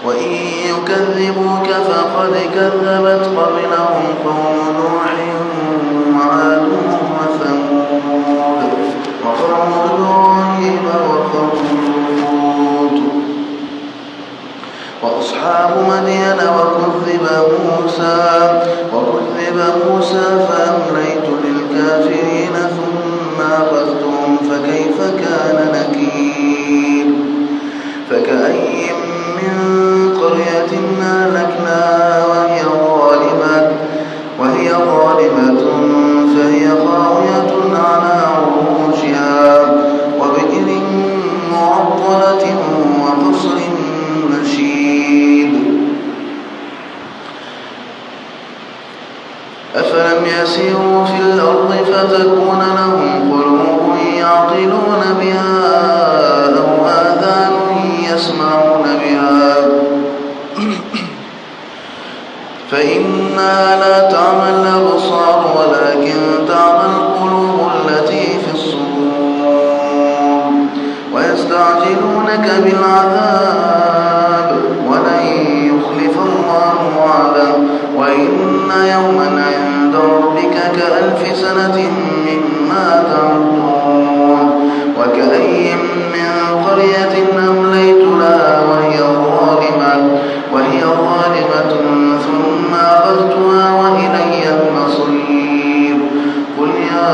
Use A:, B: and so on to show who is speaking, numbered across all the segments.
A: وإن يكذبوك فقد كذبت قبلهم قوم نوح وعاد وثمود وقوم إبراهيم وقوم لوط وأصحاب مدين وكذب موسى فأمليت للكافرين ثم أخذتهم فكيف كان نكير فكأي من قرية أهلكناها وهي ظالمة فهي خاوية على عروشها وبئر معطلة وقصر مشيد أفلم يسيروا في الأرض فتكون لهم قلوب يعقلون بها أو آذان يسمعون بها فإنها لا تعمى الأبصار ولكن تعمى القلوب التي في الصدور ويستعجلونك بالعذاب ولن يخلف الله وعده وإن يوما عند ربك كألف سنة مما تعدون وكأي من قرية أمليت لها وهي ظالمة ثم أخذتها وإلي المصير قل يا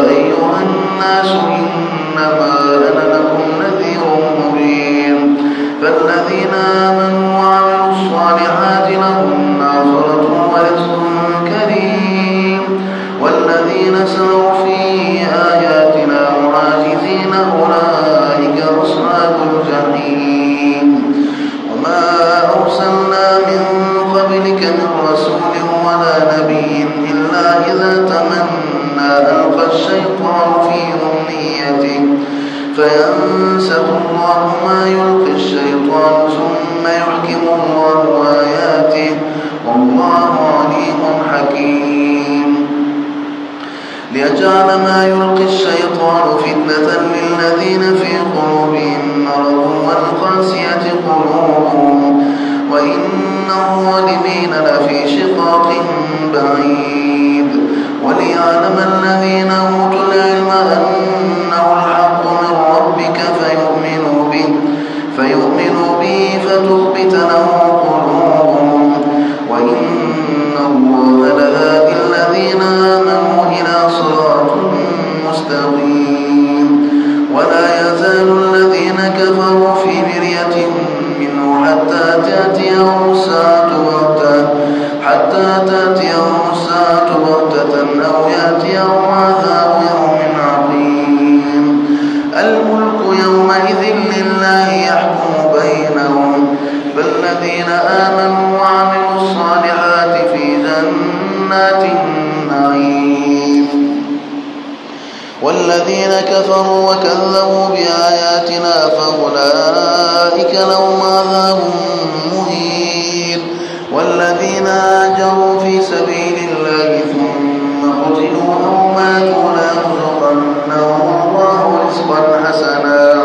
A: أيها الناس إنما أنا لكم نذير مبين فالذين آمنوا وعملوا الصالحات لهم مغفرة ورزق كريم والذين سعوا في آياتنا معاجزين أولئك أصحاب الجحيم وما أرسلنا من قبلك من رسول ولا نبي إلا إذا تمنى ألقى الشيطان في أمنيته فينسخ الله ما يلقي الشيطان ثم يحكم الله آياته والله عليم حكيم ليجعل ما يلقي الشيطان فتنة للذين في قلوبهم مرض والقاسية قلوبهم وإن الظالمين لفي شقاق بعيد وليعلم الذين أوتوا العلم أنه الحق من ربك فيؤمنوا به فتخبت له قلوبهم وإن الله لهادي الذين آمنوا إلى صراط مستقيم ولا يزال الذين كفروا في مرية منه حتى تأتيهم الساعة بغتة أو يأتيهم عذاب يوم عظيم الملك يومئذ لله يحكم بينهم فالذين آمنوا وعملوا الصالحات في جنات النعيم والذين كفروا وكذبوا بآياتنا فأولئك لهم عذاب مهين والذين هاجروا في سبيل الله ثم قتلوا أو ماتوا ليرزقنهم الله رزقا حسنا